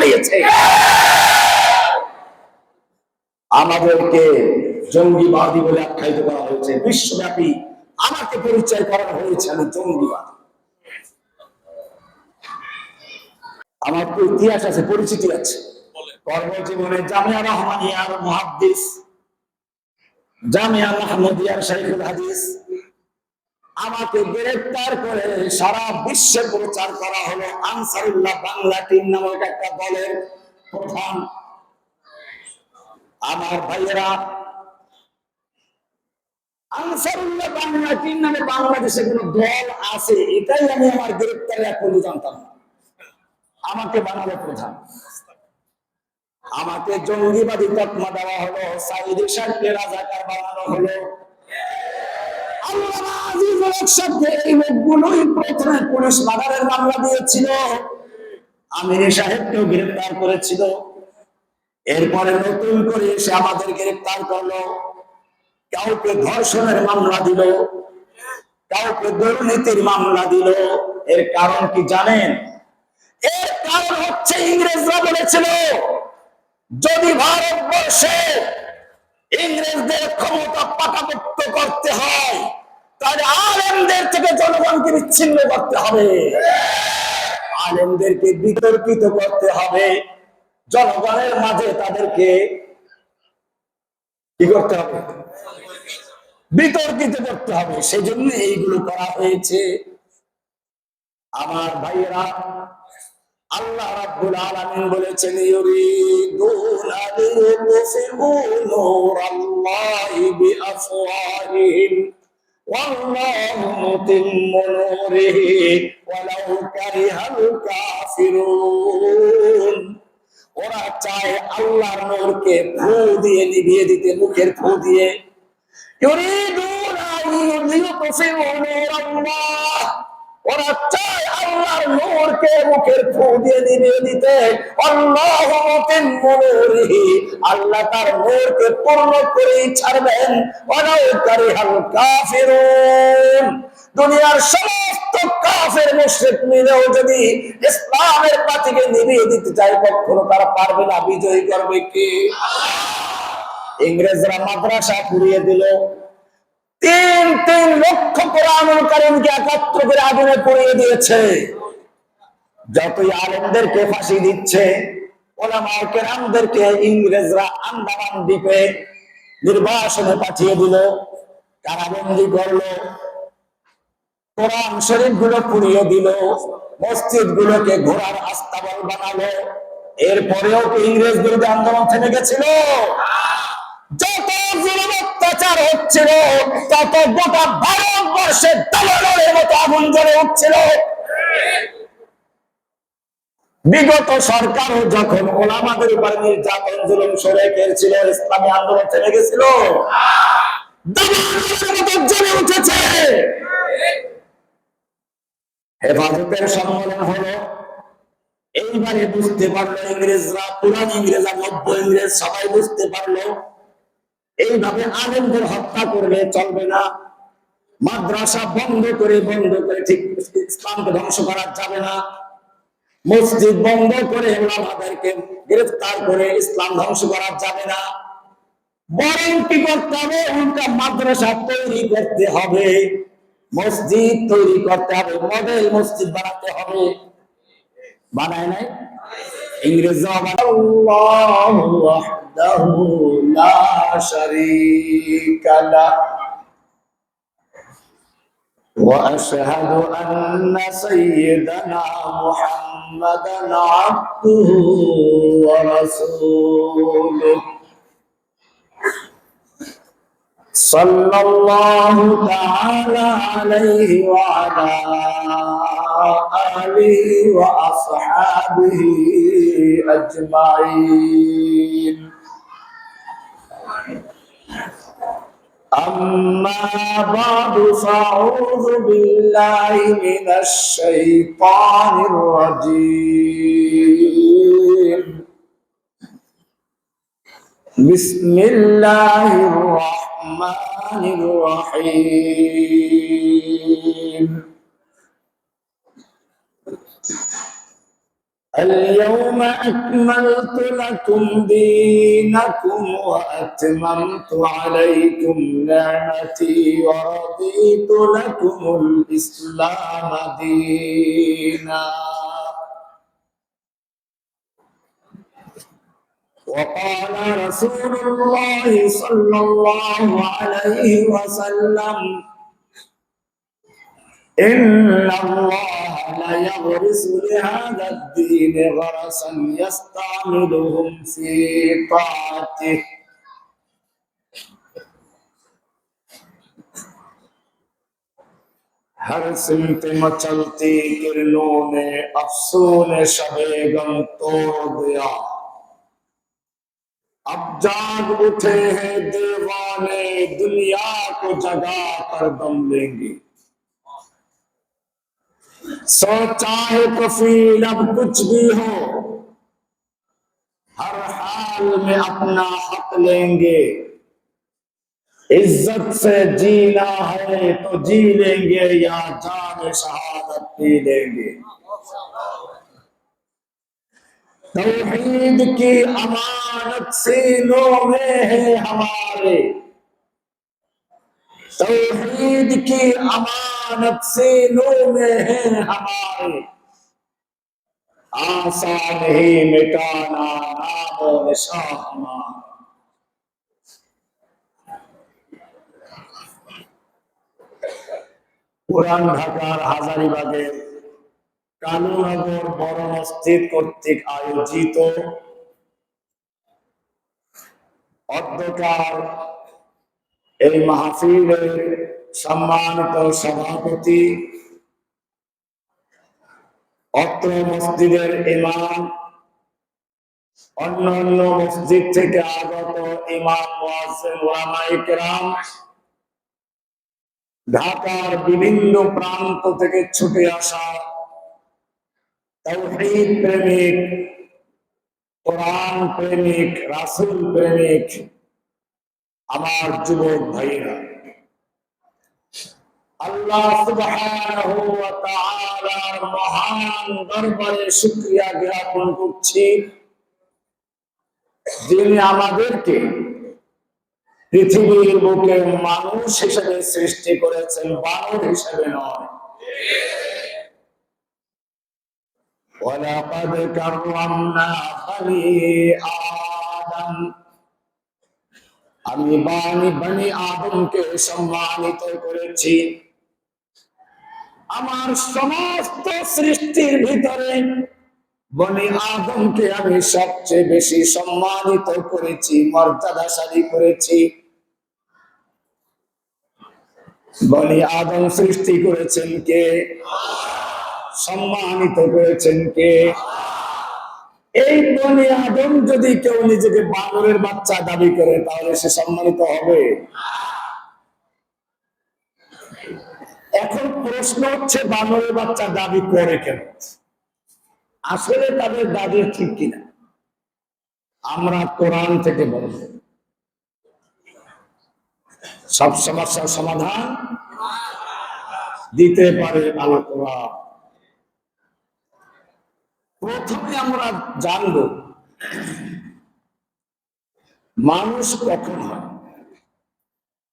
চালিয়েছে। আমাদেরকে জঙ্গিবাদী বলে আখ্যায়িত করা হয়েছে, বিশ্বব্যাপী আমাকে পরিচয় করানো হয়েছে আমি জঙ্গিবাদী। আমার তো ইতিহাস আছে, পরিচিতি আছে। কর্মজীবনে জামিয়া রহমানিয়ার মুহাদ্দিস, জামিয়া মাহমুদিয়ার শাইখুল হাদিস, আমাকে গ্রেফতার করে সারা বিশ্বে প্রচার করা হলো। আনসারুল্লাহ বাংলা টিম নামক একটা দলের প্রধান। আমার ভাইয়েরা, আনসারুল্লাহ বাংলা টিম নামে বাংলাদেশে কোন দল আছে এটাই আমি আমার গ্রেফতারে এখন জানতাম না। আমাকে বানালো প্রধান, আমাকে জঙ্গিবাদী তকমা দেওয়া হলো, সাইদ ইরশাদকে রাজাকার বানানো হলো। আল্লাহ আজিজুল সাথে এই লোকগুলোই প্রথমে পুলিশ মার্ডারের মামলা দিয়েছিল, আমির সাহেবকেও গ্রেফতার করেছিল। এরপরে নতুন করে এসে আমাদের গ্রেফতার করলো, কাউকে ধর্ষণের মামলা দিল, কাউকে দুর্নীতির মামলা দিল। এর কারণ কি জানেন? এর কারণ হচ্ছে ইংরেজরা বলেছিল যদি ভারতবর্ষে ইংরেজদের ক্ষমতা পাকাপোক্ত করতে হয় তাহলে আলেমদের থেকে জনগণকে বিচ্ছিন্ন করতে হবে, আলেমদেরকে বিতর্কিত করতে হবে, জনগণের মাঝে তাদেরকে কি করতে হবে? বিতর্কিত করতে হবে। সেজন্য এইগুলো করা হয়েছে। আমার ভাইয়েরা, আল্লাহ রাব্বুল আলামিন বলেছেন ইউরিদুনা লিয়ুতফিউ নূরাল্লাহি বিআফওয়াহিহিম ওয়াল্লাহু মুতিম্মু নূরিহি ওয়ালাউ কারিহাল কাফিরুন। ওরা চায় আল্লাহর নূরকে ফু দিয়ে নিভিয়ে দিতে, মুখের ফু দিয়ে। ইউরিদুনা লিয়ুতফিউ নূরাল্লাহ, ওরা চায় আল্লাহর নূরকে মুখের ফু দিয়ে নিভিয়ে দিতে। আল্লাহু মুতিম্মু নূরিহি, আল্লাহ তার নূরকে পূর্ণ করেই ছাড়বেন। ওয়ালাউ কারিহাল কাফিরুন, দুনিয়ার সমস্ত কাফের মুশরিক মিলেও যদি ইসলামের বাতিকে নিভিয়ে দিতে চায় কখনো তারা পারবে না। বিজয়ী করবে কি? ইংরেজরা মাদ্রাসা পুড়িয়ে দিল, 3 লক্ষ কোরআনুল কারীমকে একত্র করে আগুনে পুড়িয়ে দিয়েছে। যতই আলেমদেরকে ফাঁসি দিচ্ছে, উলামায়ে কেরামদেরকে ইংরেজরা আন্দামান দ্বীপে নির্বাসনে পাঠিয়ে দিল, কারাবন্দী করলো, কোরআন শরীফ গুলো পুড়িয়ে দিল, মসজিদ গুলোকে ঘোড়ার আস্তাবল বানালো। এরপরেও কি ইংরেজ বিরোধী আন্দোলন থেমে গেছিল? যত জুলুম অত্যাচার হচ্ছিল তত গোটা ভারতবর্ষে দাবানলের মতো আগুন জ্বলে উঠছিল। বিগত সরকারও যখন ওলামাদের উপর নির্যাতন জুলুম সরে গিয়েছিল, ইসলামী আন্দোলন থেমে গেছিল? দাবানলের মতো জ্বলে উঠেছে। হেফাজতের সম্মেলন হলো, এইবারে বুঝতে পারলো ইংরেজরা, পুরান ইংরেজ আর নব্য ইংরেজ সবাই বুঝতে পারলো এইভাবে আলেমদের হত্যা করলে চলবে না। মাদ্রাসা বন্ধ করে ঠিক ইসলামকে ধ্বংস করা যাবে না। মসজিদ বন্ধ করে ওলামাদেরকে গ্রেফতার করে ইসলাম ধ্বংস করা যাবে না। বরং কি করতে হবে? উল্টা মাদ্রাসা তৈরি করতে হবে, মসজিদ তৈরি করতে হবে, মডেল মসজিদ বানাতে হবে। বানায় নাই ইংরেজরা? আল্লাহু ওয়াহদাহু লা শারীকা লাহ ওয়া আশহাদু আন্না সাইয়্যিদানা মুহাম্মাদান আবদুহু ওয়া রাসূলুহু সাল্লাল্লাহু তাআলা আলাইহি ওয়া আলা আলিহি ওয়া আসহাবিহি আজমাইন। أما بعد فأعوذ بالله من الشيطان الرجيم. بسم الله الرحمن الرحيم. اليوم أكملت لكم دينكم وأتممت عليكم نعمتي ورضيت لكم الإسلام دينا. وقال رسول الله صلى الله عليه وسلم: إن الله لا يغرس لهذا الدين غرسا يستعملهم في طاعته. हर सिमत मचलती किरणों ने अफसों शबे गम तोड़ दिया। अब जाग उठे हैं दीवाने, दुनिया को जगा कर दम लेंगे। सोचा है कफील अब कुछ भी हो, हर हाल में अपना हक लेंगे। इज्जत से जीना है तो जी लेंगे या जान शहादत पी लेंगे। तौहीद की अमानत सीनों में है हमारे, तौहीद की अमानत सीनों में है हमारे। आसान ही मिटाना नामो निशान हमारा। পুরান ঢাকার হাজারীবাগের কালুনগর বড় মসজিদ কর্তৃক আয়োজিত অধ্যকার এই মাহফিলের সম্মানিত সভাপতি, অত্র মসজিদের ইমাম, অন্যান্য মসজিদ থেকে আগত ইমাম, মুয়াজ্জিন, উলামায়ে কেরাম, ঢাকার বিভিন্ন প্রান্ত থেকে ছুটে আসা তাওহীদ প্রেমিক, কোরআন প্রেমিক, রাসূল প্রেমিক আমার যুবক ভাইরা, আল্লাহ সুবহানাহু ওয়া তাআলার মহান দরবারে শুকরিয়া জ্ঞাপন করছি, যিনি আমাদেরকে পৃথিবীর বুকে মানুষ হিসেবে সৃষ্টি করেছেন, বানর হিসেবে নয়। ওয়ালাকাদ কাররামনা বনি আদম, আমি বনি আদমকে সম্মানিত করেছি। আমার সমস্ত সৃষ্টির ভিতরে বনি আদমকে আমি সবচেয়ে বেশি সম্মানিত করেছি, মর্যাদাশালী করেছি। বনি আদম সৃষ্টি করেছেন কে? সম্মানিত করেছেন কে? এই বনি আদম যদি কেউ নিজেকে বানরের বাচ্চা দাবি করে তাহলে সে সম্মানিত হবে? এখন প্রশ্ন হচ্ছে, বানরের বাচ্চা দাবি করে কেন? আসলে তাদের দাবি ঠিক কিনা আমরা কোরআন থেকে বলব। সব সমস্যার সমাধান দিতে পারে আল কোরআন। প্রথমে আমরা জানব মানুষ কখন হয়।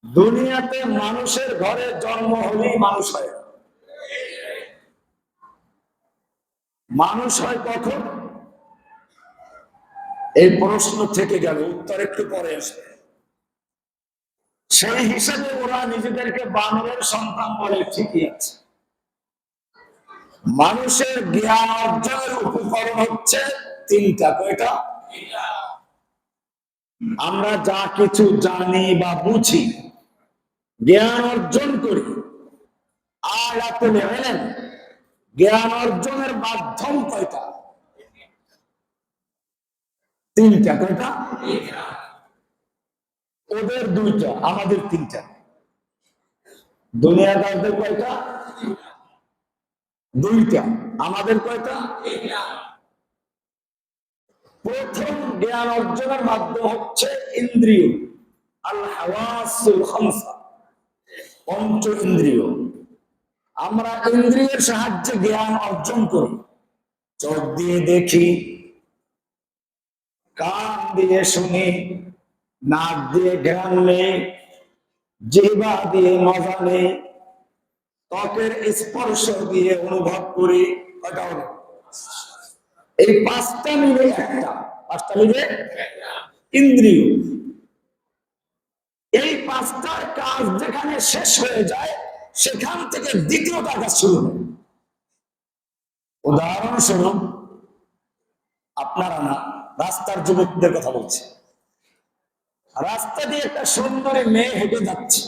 দুনিয়াতে মানুষের ঘরে জন্ম হলেই মানুষ হয়। মানুষ হয় কখন? এই প্রশ্ন থেকে গেল, উত্তর একটু পরে আসবে। সেই হিসাবে ওরা নিজেদেরকে বানরের সন্তান বলে, ঠিকই আছে। মানুষের জ্ঞান অর্জনের উপকরণ হচ্ছে তিনটা। কয়টা? আমরা যা কিছু জানি বা বুঝি, জ্ঞান অর্জন করি, আয়াতুল ইলম, জ্ঞান অর্জনের মাধ্যম কয়টা? তিনটা। কয়টা? ওদের দুইটা, আমাদের তিনটা। দুনিয়াদারদের কয়টা? দুইটা। আমাদের কয়টা? প্রথম জ্ঞান অর্জনের মাধ্যম হচ্ছে ইন্দ্রিয়, আল হাওয়াসুল খামসা, পঞ্চ ইন্দ্রিয়। আমরা ইন্দ্রিয়ের সাহায্যে জ্ঞান অর্জন করি। চোখ দিয়ে দেখি, কান দিয়ে শুনি, নাক দিয়ে ঘ্রাণ নেই, জিহ্বা দিয়ে মজা নেই, ত্বকের স্পর্শ দিয়ে অনুভব করি। কয়টা হলো? এই পাঁচটা মিলে একটা, পাঁচটা মিলে ইন্দ্রিয়। এই পাঁচটার কাজ যেখানে শেষ হয়ে যায়, সেখান থেকে দ্বিতীয়টা কাজ শুরু হয়। উদাহরণস্বরূপ, আপনারা না, রাস্তার যুবকদের কথা বলছি। রাস্তা দিয়ে একটা সুন্দরী মেয়ে হেঁটে যাচ্ছে,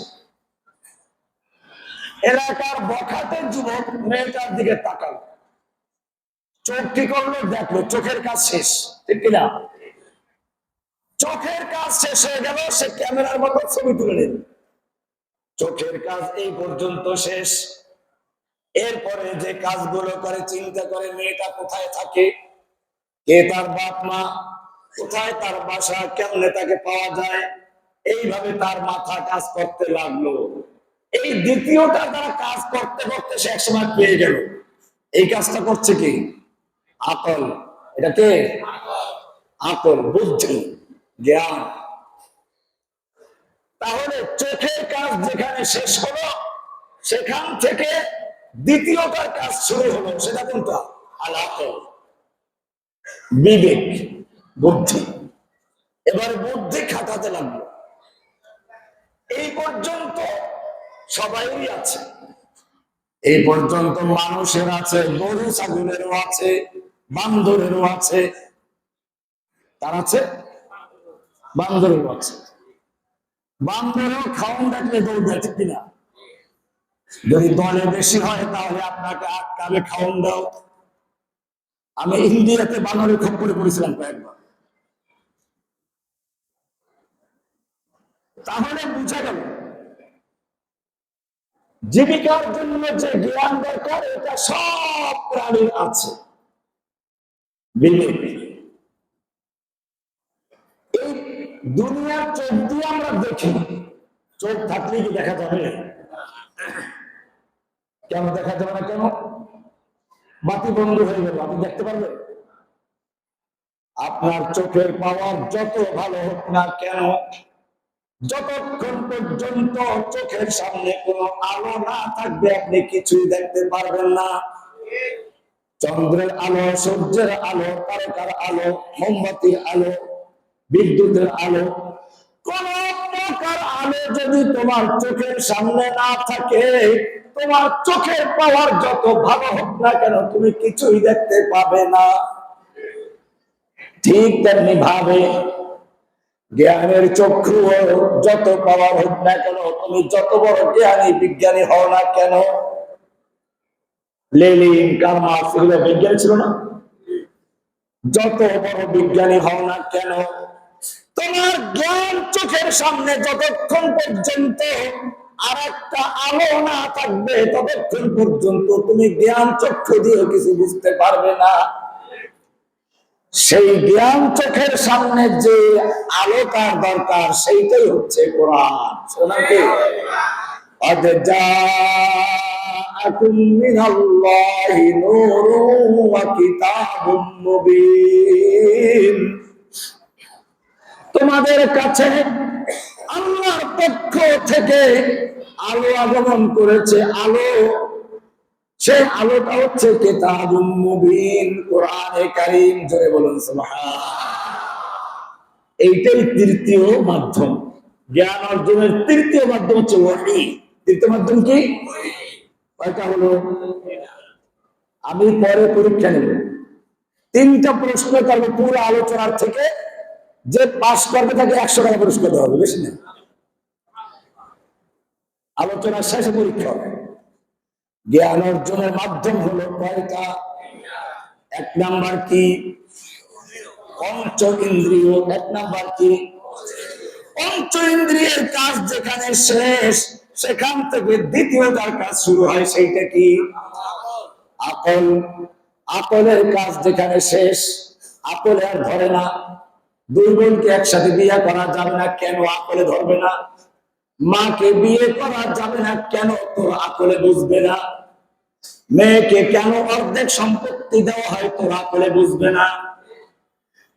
এলাকার বখাটের যুবক মেয়েটার দিকে তাকাল, চোখ কি করলো? দেখলো চোখের কাজ শেষ, ঠিক কিনা? চোখের কাজ শেষ হয়ে গেল, সে ক্যামেরার মতো ছবি তুলে নিল। চোখের কাজ এই পর্যন্ত শেষ। এরপরে যে কাজগুলো করে, চিন্তা করে মেয়েটা কোথায় থাকে, কে তার বাপ মা, কোথায় তার বাসা, কেমনে তাকে পাওয়া যায়, এইভাবে তার মাথা কাজ করতে লাগলো। এই দ্বিতীয়টা তারা কাজ করতে করতে সে একসময় পেয়ে গেল। এই কাজটা করছে কি? আকল। এটা কে? আকল, বুদ্ধি, জ্ঞান। তাহলে চোখের কাজ যেখানে শেষ হলো, সেখান থেকে দ্বিতীয়টার কাজ শুরু হলো। সেটা কোনটা? আল আকল, বিবেক, বুদ্ধি। এবার বুদ্ধি খাটাতে লাগলো। এই পর্যন্ত সবাই আছে, এই পর্যন্ত মানুষের আছে, গরু ছাগলেরও আছে, বান্দরেরও আছে। তার আছে, বান্দরেরও আছে। বান্দরেও খাওয়ান দেখলে দৌড় দেয়, ঠিক কিনা? যদি দলে বেশি হয় তাহলে আপনাকে আটকাবে, খাওয়ান দাও। আমি ইন্ডিয়াতে বানরের খপ্পরে পড়েছিলাম কয়েকবার। তাহলে বুঝা গেল জীবিকার জন্য যে জ্ঞান দরকার, এটা সব প্রাণীর আছে। বিবেক। এই দুনিয়ার চোখ দিয়ে আমরা দেখি, চোখ থাকলে কি দেখা যাবে? কেন দেখা যাবে না? কেন? বাতি বন্ধ হয়ে গেল, আপনি দেখতে পারবেন? আপনার চোখের পাওয়ার যত ভালো হোক না কেন, যতক্ষণ পর্যন্ত চোখের সামনে কোনো আলো না থাকবে, আপনি কিছুই দেখতে পারবেন না। চন্দ্রের আলো, সূর্যের আলো, তারকার আলো, মোমবাতির আলো, বিদ্যুতের আলো, কোন প্রকার আলো যদি তোমার চোখের সামনে না থাকে, তোমার চোখের পাওয়ার যত ভালো হোক না কেন, তুমি কিছুই দেখতে পাবে না। ঠিক তেমনি ভাবে জ্ঞানের চক্ষু যত পাওয়ার হোক না কেন, তুমি যত বড় জ্ঞানী বিজ্ঞানী হও না কেন, লেনিন, কার্ল মার্কস এগুলো বিজ্ঞানী ছিল না? যত বড় বিজ্ঞানী হও না কেন, তোমার জ্ঞান চোখের সামনে যতক্ষণ পর্যন্ত আর একটা আলো না থাকবে, ততক্ষণ পর্যন্ত তুমি জ্ঞান চক্ষু দিয়ে কিছু বুঝতে পারবে না। সেই জ্ঞান চোখের সামনে যে আলোটার দরকার, সেইটাই হচ্ছে কোরআন। শোনাকে আকুম মিনাল্লাহি নূরুন ওয়া কিতাবুম মুবিন। তোমাদের কাছে আল্লাহর পক্ষ থেকে আলো আগমন করেছে। আলো, সেই আলোটা হচ্ছে কিতাবুম মুবিন, কোরআনে কারীম। জোরে বলুন সুবহানাল্লাহ। এইটাই তৃতীয় মাধ্যম। জ্ঞান অর্জনের তৃতীয় মাধ্যম হচ্ছে ওহী। তৃতীয় মাধ্যম কি? কয়টা হলো? আমি পরে পরীক্ষা নেব, 3টা প্রশ্ন করবো পুরো আলোচনার থেকে। যে পাস করবে তাকে 100 টাকা পুরস্কার দেওয়া হবে, বেশি না। আলোচনার শেষে পরীক্ষা হবে। জ্ঞান অর্জনের মাধ্যম হলো কয়টা? 1 নাম্বার কি? পঞ্চ ইন্দ্রিয়। 1 নাম্বার কি? পঞ্চ ইন্দ্রিয়ের কাজ যেখানে শেষ, সেখান থেকে দ্বিতীয়টার কাজ শুরু হয়। সেইটা কি? আকল। আকলের কাজ যেখানে শেষ, আকলে আর ধরে না। 2 বোনকে একসাথে বিয়ে করা যাবে না, কেন? আকলে ধরবে না। মাকে বিয়ে করা যাবে না, কেন? তোর আকলে বুঝবে না। মেয়েকে কেন অর্ধেক সম্পত্তি দেওয়া হয় তোরা বলে বুঝবে না।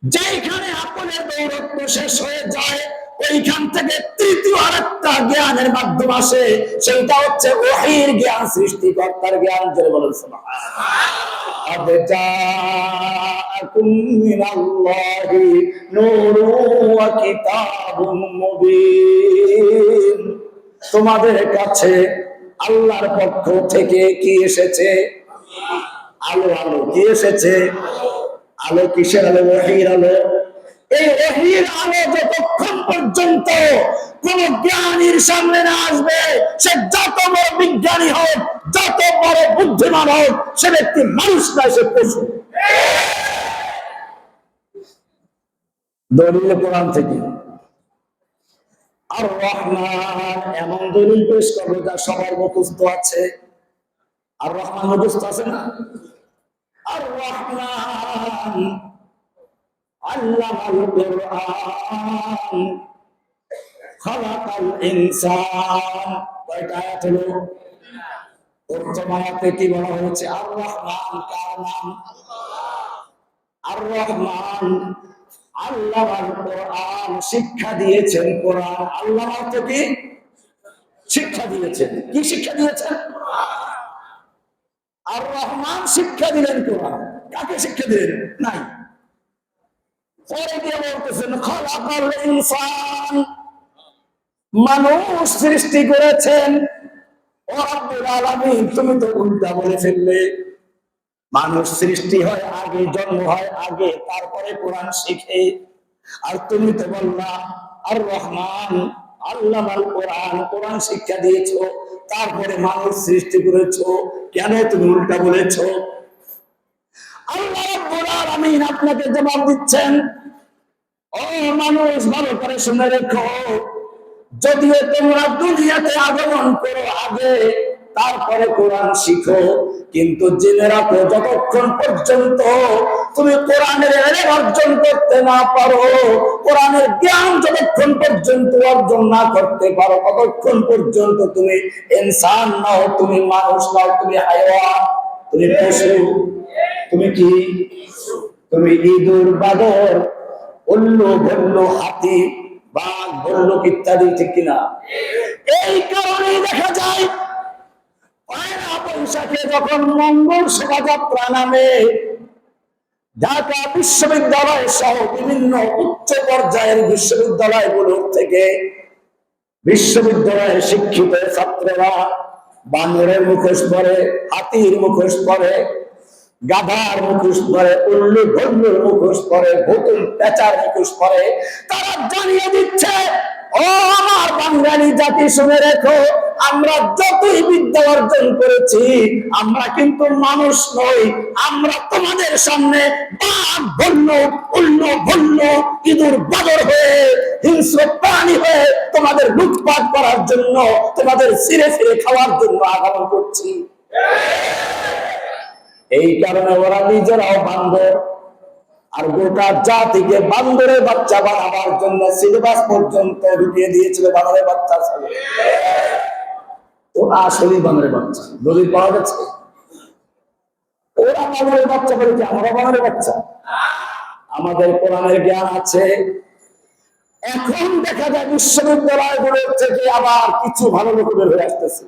যেখানে আপনের দৌরত্ব শেষ হয়ে যায় ওইখান থেকে তৃতীয় আরেকটা জ্ঞানের মাধ্যম আসে, সেটা হচ্ছে ওহীর জ্ঞান, সৃষ্টিকর্তার জ্ঞান। জোরে বলেন সুবহানাল্লাহ। তোমাদের কাছে আল্লাহর পক্ষ থেকে কি এসেছে? আলো। আলো কি এসেছে? আলো কিসের আলো? ওহীর আলো। এই ওহীর আলো যতক্ষণ পর্যন্ত কোন জ্ঞানীর সামনে না আসবে, সে যত বড় বিজ্ঞানী হোক, যত বড় বুদ্ধিমান হোক, সে ব্যক্তি মানুষ নয়, সে পশু। দলিল কোরআন থেকে। আর রহমান এমন দলিল পেশ করবে যা সবার মুখস্থ আছে। আর রহমান মুখস্থ আছে না? আর রহমান আল্লামাল কুরআন খালাকাল ইনসান। কয়টা আয়াত হলো? প্রথম আয়াতে কি বলা হয়েছে? আর রহমান কার নাম? আর রহমান আল্লামাল কুরআন, শিক্ষা দিয়েছেন কোরআন। আল্লাহ অর্থ কি? শিক্ষা দিয়েছেন। কি শিক্ষা দিয়েছেন? আর রহমান শিক্ষা দিলেন কোরআন। কাকে শিক্ষা দিলেন? নাই। পরে দিয়ে বলতেছেন খালাকাল ইনসান, মানুষ সৃষ্টি করেছেন। ও রব্বুল আলামিন, তুমি তো উল্টা বলে ফেললে। মানুষ সৃষ্টি হয় আগে, জন্ম হয় আগে, তারপরে কোরআন শিখে। আর তুমি তো বললা আর রহমান আল্লামাল কোরআন, কোরআন শিক্ষা দিয়েছো, তারপরে মানুষ সৃষ্টি করেছো। কেন তুমি উল্টা বলেছো? আল্লাহ রাব্বুল আলামিন আপনাকে জবাব দিচ্ছেন, ও মানুষ ভালো করে শুনে রেখো, যদিও তোমরা দুনিয়াতে আগমন করো আগে, তারপরে কোরআন শিখো, কিন্তু জেনে রাখো যতক্ষণ পর্যন্ত তুমি কোরআনের ইলম অর্জন করতে না পারো, কোরআনের জ্ঞান যতক্ষণ পর্যন্ত অর্জন না করতে পারো, ততক্ষণ পর্যন্ত তুমি ইনসান নও, তুমি মানুষ নও, তুমি হায়াওয়ান, তুমি পশু। তুমি কি? তুমি ইঁদুর, বাদর, উল্লু, ভল্লু, হাতি, বাঘ, ভল্লুক ইত্যাদি, ঠিক কিনা? এই কারণেই দেখা যায় পয়লা বৈশাখে যখন মঙ্গল শোভাযাত্রা নামে, ঢাকা বিশ্ববিদ্যালয় সহ বিভিন্ন উচ্চ পর্যায়ের বিশ্ববিদ্যালয়গুলোর থেকে বিশ্ববিদ্যালয়ের শিক্ষিত ছাত্ররা বানরের মুখোশ পরে, হাতির মুখোশ পরে, গাধার মুখোশ পরে, উল্লু ভল্লুর মুখোশ পরে, ভুতুল পেঁচার মুখোশ পরে। তারা জানিয়ে দিচ্ছে, ও আমার বাঙালি জাতি, শুনে রেখো, আমরা যতই বিদ্যা অর্জন করেছি, আমরা কিন্তু মানুষ নই। আমরা তোমাদের সামনে বাঘ, ভল্লুক, উল্লু ভল্লু, ইঁদুর, বাদর হয়ে, হিংস্র প্রাণী হয়ে তোমাদের লুটপাট করার জন্য, তোমাদের ছিঁড়ে ছিঁড়ে খাওয়ার জন্য আগমন করছি। এই কারণে ওরা নিজেরাও বান্দর, আর গোটা জাতিকে বান্দরের বাচ্চা বানাবার জন্য সিলেবাস পর্যন্ত ঢুকিয়ে দিয়েছিল বান্দরের বাচ্চা। ওরা আসলেই বান্দরের বাচ্চা, দলিল পাওয়া গেছে। ওরা বান্দরের বাচ্চা বলে কি আমরা বান্দরের বাচ্চা? আমাদের কোরআনের জ্ঞান আছে। এখন দেখা যায় বিশ্ববিদ্যালয়গুলোর থেকে আবার কিছু ভালো লোক বের হয়ে আসতেছে।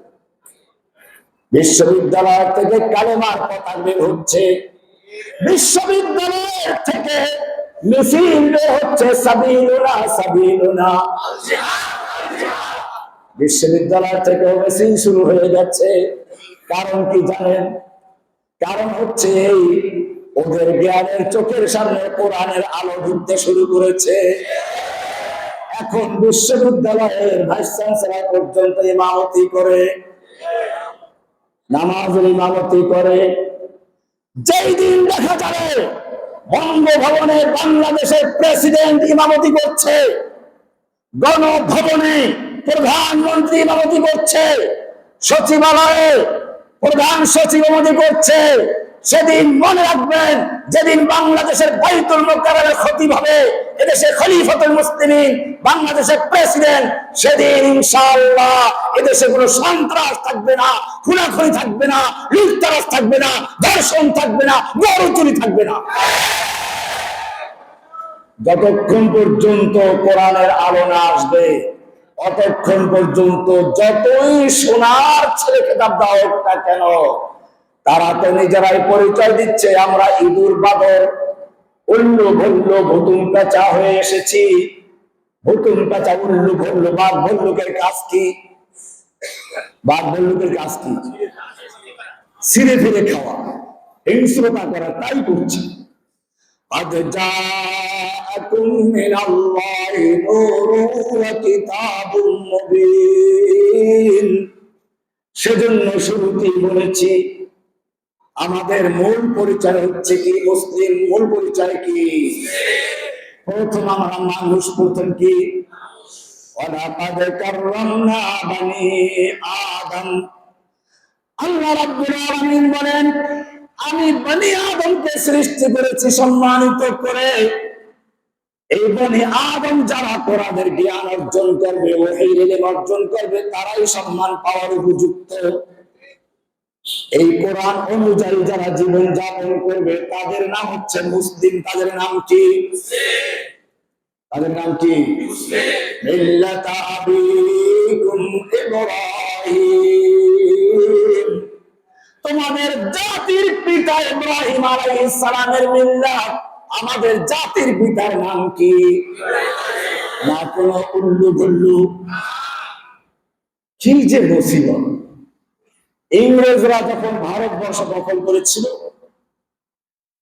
বিশ্ববিদ্যালয় থেকে কালেমার কথা বের হচ্ছে, বিশ্ববিদ্যালয়ের থেকে মিছিল বের হচ্ছে, সাবিলুনা সাবিলুনা। বিশ্ববিদ্যালয় থেকে মিছিল শুরু হয়ে যাচ্ছে। কারণ কি জানেন? কারণ হচ্ছে এই ওদের জ্ঞানের চোখের সামনে কোরআনের আলো ঢুকতে শুরু করেছে। এখন বিশ্ববিদ্যালয়ের ভাইস চ্যান্সেলর পর্যন্ত ইমামতি করে, নামাজের ইমামতি করে। যেই দিন দেখা যাবে বঙ্গভবনে বাংলাদেশের প্রেসিডেন্ট ইমামতি করছে, গণভবনে প্রধানমন্ত্রী ইমামতি করছে, সচিবালয়ে প্রধান সচিব ইমামতি করছে, সেদিন মনে রাখবেন, যেদিন বাংলাদেশের বাইতুল মুকাররমের খতিব হবে, এদেশের খলিফাতুল মুসলিমিন, বাংলাদেশের প্রেসিডেন্ট, সেদিন ইনশাআল্লাহ এদেশে কোনো সন্ত্রাস থাকবে না, খুনাখুনি থাকবে না, লুটতরাজ থাকবে না, ধর্ষণ থাকবে না, গরু চুরি থাকবে না। যতক্ষণ পর্যন্ত কোরআনের আলো না আসবে, অতক্ষণ পর্যন্ত যতই সোনার ছেলে খেতাব দেওয়া হোক না কেন, তারা তো নিজেরাই পরিচয় দিচ্ছে আমরা ইঁদুর বাদর উল্লু ভল্লু ভুতুম পেঁচা হয়ে এসেছি। ভুতুম পেঁচা উল্লু ভল্লু বাঘ ভল্লুকের কাজ কি? বাঘ ভল্লুকের কাজ কি? ছিঁড়ে ফিরে খাওয়া, হিংস্রতা করা, তাই করছি। قد جاءكم من الله نور وكتاب مبين। সেজন্য শুরুতেই বলেছি আমাদের মূল পরিচয় হচ্ছে কি? মুসলিম। মূল পরিচয় কি? প্রথম আমরা মানুষ, প্রথম কি? ওয়ালাকাদ কাররামনা বানি আদম। আল্লাহ রাব্বুল আলামিন বলেন, আমি বনি আদমকে সৃষ্টি করেছি সম্মানিত করে। এই বনি আদম যারা কোরআনের জ্ঞান অর্জন করবে, ওহীর ইলম অর্জন করবে, তারাই সম্মান পাওয়ার উপযুক্ত। এই কোরআন অনুযায়ী যারা জীবন যাপন করবে তাদের নাম হচ্ছে মুসলিম। তাদের নাম কি? তাদের নাম কি? মিল্লাতা আবিকুম ইব্রাহিম। তোমাদের জাতির পিতা ইব্রাহিম আলাইহিস সালামের মিল্লাত। আমাদের জাতির পিতার নাম কি? না কোনো উল্লু গুল্লু। কি যে মুসিবত! ইংরেজরা যখন ভারতবর্ষ দখল করেছিল,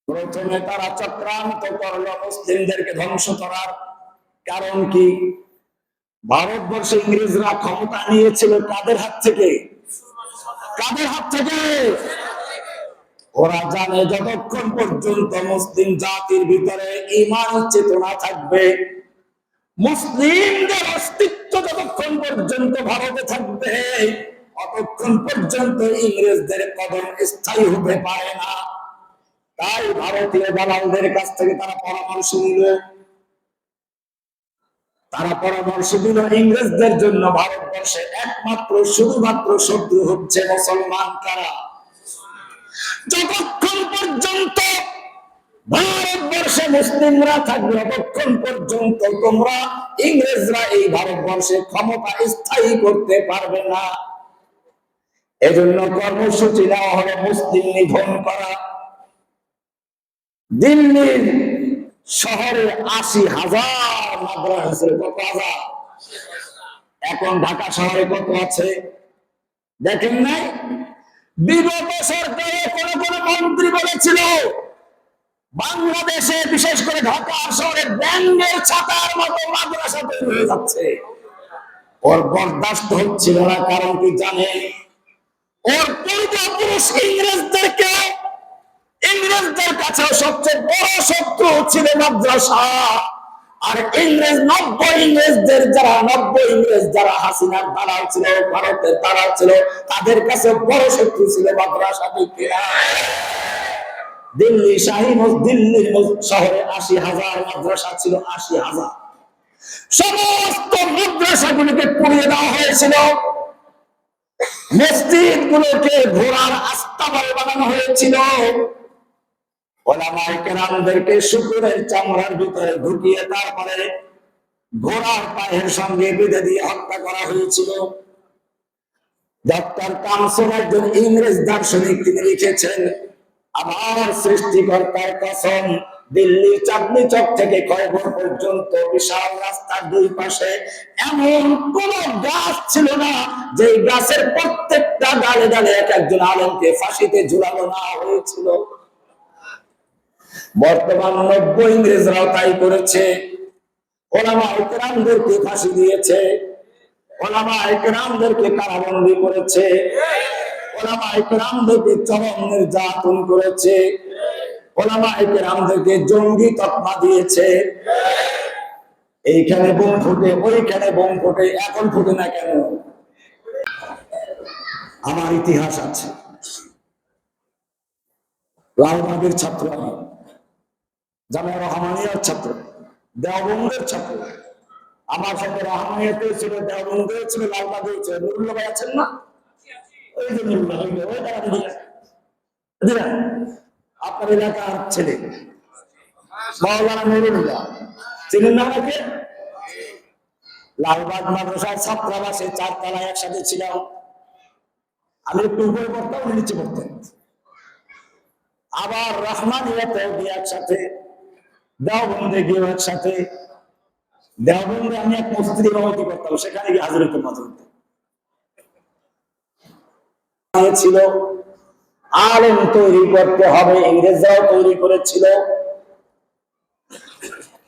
প্রথমে তারা চক্রান্ত করলো মুসলিমদেরকে ধ্বংস করার। কারণ কি? ভারতবর্ষে ইংরেজরা ক্ষমতা নিয়েছিল কাদের হাত থেকে? কাদের হাত থেকে? ওরা জানে যতক্ষণ পর্যন্ত মুসলিম জাতির ভিতরে ঈমান চেতনা থাকবে, মুসলিমদের অস্তিত্ব যতক্ষণ পর্যন্ত ভারতে থাকবে, ততক্ষণ পর্যন্ত ইংরেজদের কদম স্থায়ী হতে পারে না। তাই ভারতীয় দালালদের কাছ থেকে তারা পরামর্শ নিল। তারা পরামর্শ দিল ইংরেজদের জন্য ভারতবর্ষে একমাত্র শুধুমাত্র শত্রু হচ্ছে মুসলমান। কারা? যতক্ষণ পর্যন্ত ভারতবর্ষে মুসলিমরা থাকবে, ততক্ষণ পর্যন্ত তোমরা ইংরেজরা এই ভারতবর্ষে ক্ষমতা স্থায়ী করতে পারবে না। এজন্য কর্মসূচি নেওয়া হলো মুসলিম নিধন করা। দিল্লির শহরে ৮০,০০০ মাদ্রাসা। কত হাজার? এখন ঢাকা শহরে কত আছে দেখেন নাই? বিগত সরকারে কোন কোন মন্ত্রী বলেছিল বাংলাদেশে বিশেষ করে ঢাকা শহরে ব্যাঙের ছাতার মতো মাদ্রাসা তৈরি হয়ে যাচ্ছে। ওর বরদাস্ত হচ্ছিল না। কারণ কি জানে? ওর পূর্বপুরুষ ইংরেজদের কাছে সবচেয়ে বড় শত্রু ছিল মাদ্রাসা। আর ইংরেজ নব্বই ইংরেজ যারা হাসিনার দালাল ছিল, ভারতের দালাল ছিল, তাদের কাছে বড় শত্রু ছিল মাদ্রাসা। দিল্লি দিল্লির শহরে ৮০,০০০ মাদ্রাসা ছিল। ৮০,০০০ সমস্ত মাদ্রাসাগুলিকে পুড়িয়ে দেওয়া হয়েছিল। মসজিদ গুলোকে ঘোড়ার আস্তাবল বানানো হয়েছিল। ওলামায়ে কেরামদেরকে শুকুরের চামড়ার ভিতরে ঢুকিয়ে তারপরে ঘোড়ার পায়ের সঙ্গে বেঁধে দিয়ে হত্যা করা হয়েছিল। ডক্টর কামসন একজন ইংরেজ দার্শনিক, তিনি লিখেছেন, আমার সৃষ্টিকর্তার কসম, দিল্লি চাঁদনি চক থেকে খয়বর পর্যন্ত বিশাল রাস্তার দুই পাশে এমন কোন গাছ ছিল না যে গাছের প্রত্যেকটা ডালে ডালে এক একজন আলেমকে ফাঁসিতে ঝুলানো না হয়েছিল। বর্তমান ৯০ ইংরেজরাও তাই করেছে। ওলামায়ে কেরামদেরকে ফাঁসি দিয়েছে, ওলামায়ে কেরামদেরকে কারাবন্দী করেছে, ওলামায়ে কেরামদেরকে চরম নির্যাতন করেছে, ওলামায়ে কেরামদেরকে জঙ্গি তকমা দিয়েছে। এইখানে বোম ফুটে, ওইখানে বোম ফুটে, এখন ফুটে না কেন? আমার ইতিহাস আছে। লালবাগের ছাত্র আমি, জামিয়া রহমানিয়ার ছাত্র, দেওবন্দের ছাত্র। আমার সাথে রহমানিয়াতেও ছিল, দেওবন্দেও ছিল, লালবাগেও ছিল। নুরুল্লাহ ভাই আছেন না? ওই যে নুরুল্লাহ, ওই দাঁড়ান দিলেন আপনার এলাকার ছেলে মাওলানা নুরুল্লাহ, চিনেন না আমাকে? লালবাগ মাদ্রাসার ছাত্রাবাসে 4 তলায় একসাথে ছিলাম। আমি একটু উপরে পড়তাম, উনি নিচে পড়তেন। আবার রহমানিয়াতে গিয়ে একসাথে, দেওবন্দে গিয়ে একসাথে। দেওবন্দে আমি এক মসজিদে ইমামতি করতাম, সেখানে গিয়ে হাজির হতাম মাঝে মধ্যে। ছিল আলেম তৈরি করতে হবে, ইংরেজরাও তৈরি করেছিল।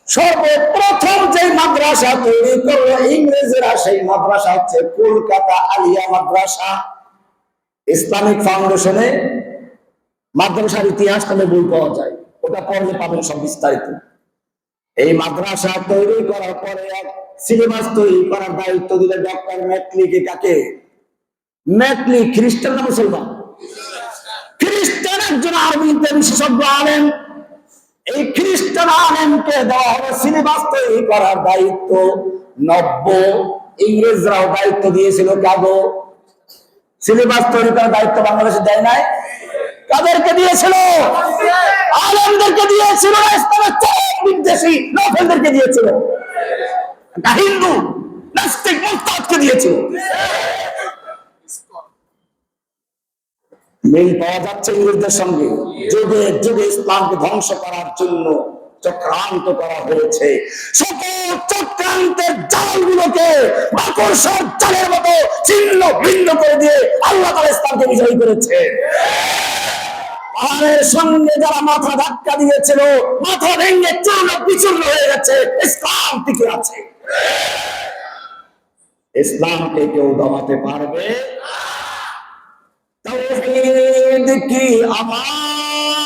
সর্বপ্রথম যে মাদ্রাসা তৈরি করলো ইংরেজরা, সেই মাদ্রাসা হচ্ছে কলকাতা আলিয়া মাদ্রাসা। ইসলামিক ফাউন্ডেশনে মাদ্রাসার ইতিহাস নামে বই পাওয়া যায়, ওটা পড়লে পাবেন সব বিস্তারিত। এই মাদ্রাসা তৈরি করার পরে এক সিলেবাস তৈরি করার দায়িত্ব দিলে ডক্টর ম্যাকলিকে। কাকে? ম্যাকলি খ্রিস্টান না মুসলমান? খ্রিস্টান একজন আরবিতে বিশেষজ্ঞ আলেম। এই খ্রিস্টান আলেমকে দেওয়া হবে সিলেবাস তৈরি করার দায়িত্ব। নব্য ইংরেজরাও দায়িত্ব দিয়েছিল কাগো, সিলেবাস তৈরি করার দায়িত্ব বাংলাদেশে দেয় নাই। কাদেরকে দিয়েছিল? আলেমদেরকে দিয়েছিল। ইসলামের চরম বিদ্বেষী নফেলদেরকে দিয়েছিল। হিন্দু নাস্তিক মুরতাদকে দিয়েছিল। মিল পাওয়া যাচ্ছে ইংরেজদের সঙ্গে। যুগে যুগে ইসলামকে ধ্বংস করার জন্য চক্রান্ত করা হয়েছে। সকল চক্রান্তের জালগুলোকে মাকড়সার জালের মতো ছিন্ন ভিন্ন করে দিয়ে আল্লাহ তাআলা ইসলামকে বিজয়ী করেছে। পাহাড়ের সঙ্গে যারা মাথা ধাক্কা দিয়েছিল, মাথা ভেঙে চূর্ণ বিচূর্ণ হয়ে গেছে, ইসলাম টিকে আছে। ইসলামকে কেউ দমাতে পারবে? तौहीद की अमानत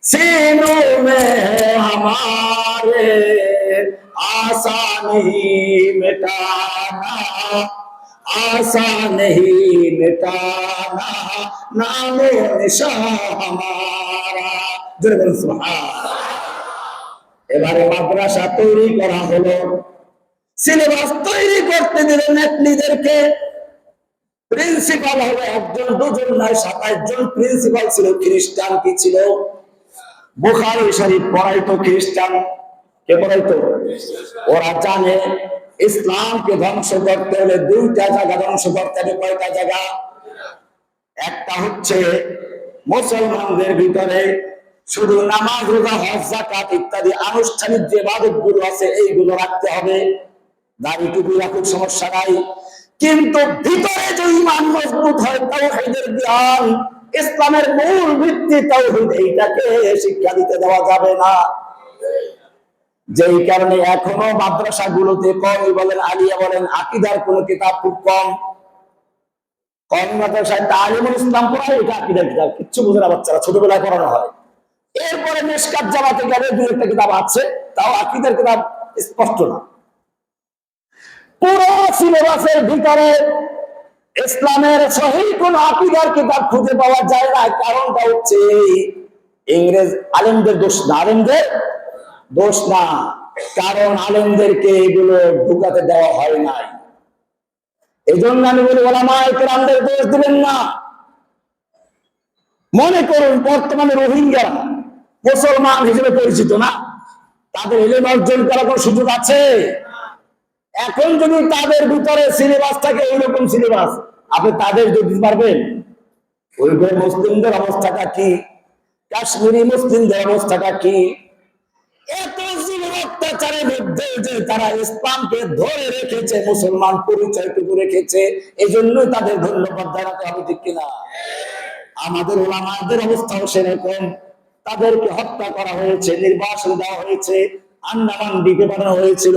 सीनों में है हमारे, आसान नहीं मिटाना, आसान नहीं मिटाना, नामे निशान हमारा। এবারে মাদ্রাসা তৈরি করা হলো, সিলেবাস তৈরি করতে দিলেন ম্যাকলিদেরকে। প্রিন্সিপাল হলো একজন, দুজন নয়, 27 জন প্রিন্সিপাল ছিল। খ্রিস্টান কি ছিল? বুখারী শরীফ পড়াইতো খ্রিস্টান। কে পড়াইতো? ওরা জানে ইসলামকে ধ্বংস করতে হলে 2টা জায়গা ধ্বংস করতে হবে। কয়টা জায়গা? একটা হচ্ছে মুসলমানদের ভিতরে শুধু নামাজ, রোজা, হজ, যাকাত ইত্যাদি আনুষ্ঠানিক যে ইবাদতগুলো আছে এইগুলো রাখতে হবে। দাড়ি টুপি রাখুক, সমস্যা নাই। কিন্তু ভিতরে যে ঈমান মজবুত হয়, তাওহীদের জ্ঞান, ইসলামের মূল ভিত্তি তাওহীদ, এইটাকে শিক্ষা দিতে দেওয়া যাবে না। যেই কারণে এখনো মাদ্রাসাগুলোতে কওমি বলেন, আলিয়া বলেন, আকীদার কোন কিতাব খুব কম। কওমি মাদ্রাসায় তালিমুল ইসলাম পড়ায়, এটা আকীদার কিতাব, কিচ্ছু বুঝে না বাচ্চারা, ছোটবেলায় পড়ানো হয়। এরপরে মিশকাত জামাতে গেলে 2-1টা কিতাব আছে, তাও আকীদার কিতাব স্পষ্ট না। পুরো সিলেবাসের ভিতরে ইসলামের সহিহ কোন আকীদার কিতাব খুঁজে পাওয়া যায় না। কারণটা হচ্ছে ইংরেজ আলেমদের দোষ না, আলেমদের দোষ না, কারণ আলেমদেরকে এগুলো ঢুকাতে দেওয়া হয় নাই। এই জন্য আমি বলি, ওলামায়ে কেরামদের দোষ দিবেন না। মনে করুন বর্তমানে রোহিঙ্গা মুসলমান হিসেবে পরিচিত না, তাদের ইলম অর্জন করার কোন সুযোগ আছে? এখন যদি তাদের ভিতরে সিলেবাস থাকে, এইরকম সিলেবাস, আপনি তাদের যদি পারবেন? ওই মুসলিমদের অবস্থাটা কি? কাশ্মীরি মুসলিমদের অবস্থাটা কি? এত জুলুম অত্যাচারের মধ্যে যে তারা ইসলামকে ধরে রেখেছে, মুসলমান পরিচয়টুকু রেখেছে, এই জন্যই তাদের ধন্যবাদ জানাতে হবে, ঠিক কিনা? আমাদের ওলামাদের অবস্থাও সেরকম। তাদেরকে হত্যা করা হয়েছে, নির্বাসন দেওয়া হয়েছে, আন্দামানডিকে বানানো হয়েছিল,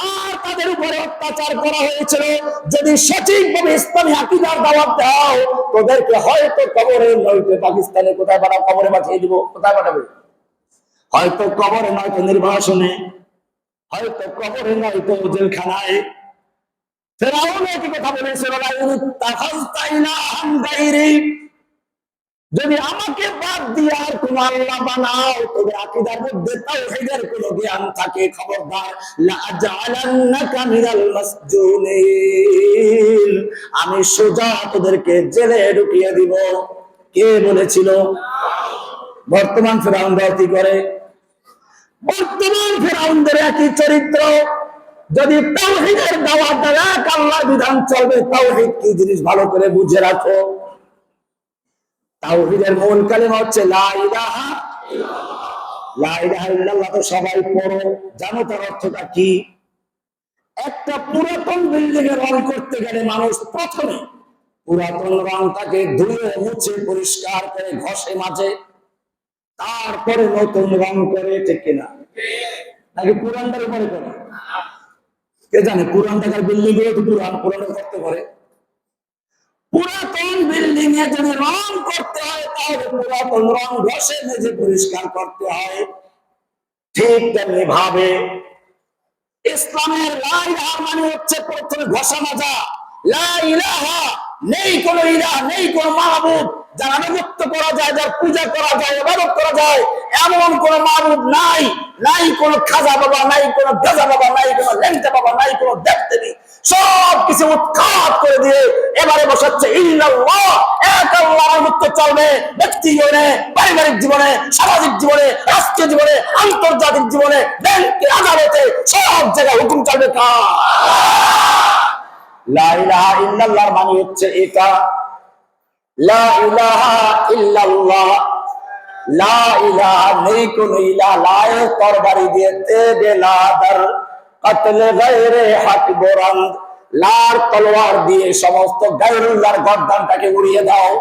আর তাদের উপরে অত্যাচার করা হয়েছিল। যদি সঠিকভাবে ইসলামী আকীদার দাওয়াত দাও, তোদেরকে হয়তো কবরে, নয়তো পাকিস্তানে কোথায় পাঠাও, কবরে পাঠিয়ে দিব। কোথায় পাঠাবে? হয়তো কবরে, নয়তো নির্বাসনে, হয়তো কবরে, নয়তো জেলখানায়। ফেরাউন একই কথা বলেছিল, যদি আমাকে বাদ দিয়ে আর কোন আল্লাহ বানাও, তবে আকীদার মধ্যে তাওহীদের কোন জ্ঞান থাকে, খবরদার লা আজআলান্নাকা মিনাল মাসজুনিন, আমি সোজা তোদেরকে জেলে ঢুকিয়ে দিব। কে বলেছিল? বর্তমান ফেরাউনরা কি করে? বর্তমান ফেরাউনদের একই চরিত্র। যদি তাওহীদের দাওয়াত দেয়, এক আল্লাহর বিধান চলবে। তাওহীদ কি জিনিস ভালো করে বুঝে রাখো। তাওহীদের মূল কালিমা হচ্ছে লা ইলাহা ইল্লাল্লাহ। লা ইলাহা ইল্লাল্লাহ তো সবাই পড়ো, জানো তার অর্থটা কি? একটা পুরাতন বিল্ডিং এর রং করতে গেলে মানুষ প্রথমে পুরাতন রংটাকে ধুয়ে মুছে পরিষ্কার করে ঘষে মাজে, তারপরে নতুন রং করে, ঠিক কিনা? নাকি পুরানটার উপরে করে? কে জানে? পুরান ঢাকার বিল্ডিং গুলো তো পুরান পুরানো করতে পারে। পুরাতন বিল্ডিং এ যদি রং করতে হয়, তাহলে পুরাতন রং ঘষে মেজে পরিষ্কার করতে হয়। ঠিক তেমনি ভাবে ইসলামের লা ইলাহা মানে হচ্ছে প্রথমে ঘষা মাজা। লা ইলাহা, নেই কোন ইলাহ, নেই কোন মাহবুব যার আনুগত্য করা যায়, যার পূজা করা যায়, ইবাদত করা যায়, এমন কোন মাহবুব নাই। নাই কোন খাজা বাবা, নাই কোন গাজা বাবা, নাই কোন লেংটা বাবা, নাই কোন দেবদেবী। সব কিছু উৎখাত করে দিয়ে এবারে বসাচ্ছে ইল্লাল্লাহ, এক আল্লাহর আনুগত্য চলবে। ব্যক্তি জীবনে, পারিবারিক জীবনে, সামাজিক জীবনে, রাষ্ট্রীয় জীবনে, আন্তর্জাতিক জীবনে, ব্যাংকে, আদালতে, সব জায়গায় হুকুম চলবে কার? লা ইলাহা ইল্লাল্লাহর মানে হচ্ছে এটা। লা ইলাহা ইল্লাল্লাহ, লা ইলাহা, নেই কোন ইলাহ। লায়ে তরবারি দিয়ে তেবে লাদার কতলে গায়রে হক বোরান্দ, লার তলোয়ার দিয়ে সমস্ত গায়রুল্লাহর গর্দানটাকে উড়িয়ে দাও।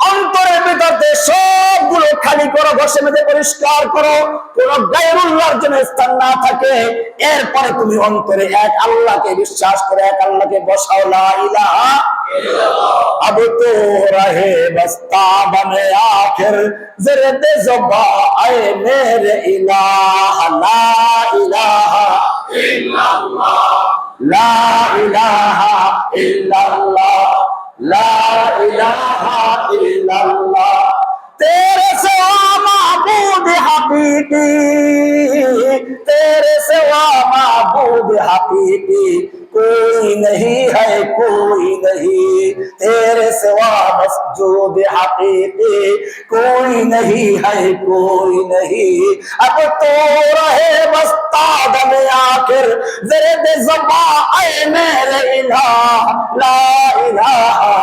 অন্তরের ভিতরে সবগুলো খালি করো, ঘষে মেজে পরিষ্কার করো, কোন গায়রুল্লাহর জন্য স্থান না থাকে। এরপরে তুমি অন্তরে এক আল্লাহকে বিশ্বাস করে এক আল্লাহকে বসাও। লা ইলাহা ইল্লাল্লাহ। अब तो रहे बस्ता बने आखिर ज़र्दे ज़ुबा ऐ मेरे इलाह। ला इलाहा इल्लल्लाह, ला इलाहा इल्लल्लाह, ला इलाहा इल्लल्लाह। तेरे सिवा माबूद हकीकी, तेरे सिवा माबूद हकीकी कोई नहीं है, कोई नहीं। तेरे सिवा मस्जूद हकीकी कोई नहीं है, कोई नहीं। अब तो रहे बस्ता दमे आखिर ज़र्द ज़बा ऐ मेरे इलाह। ला इलाहा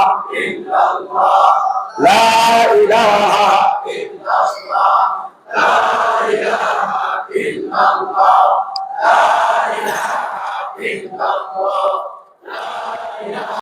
इल्लल्लाह, ला इलाहा इल्लल्लाह, ला इलाहा इल्लल्लाह, ला इलाहा इल्लल्लाह।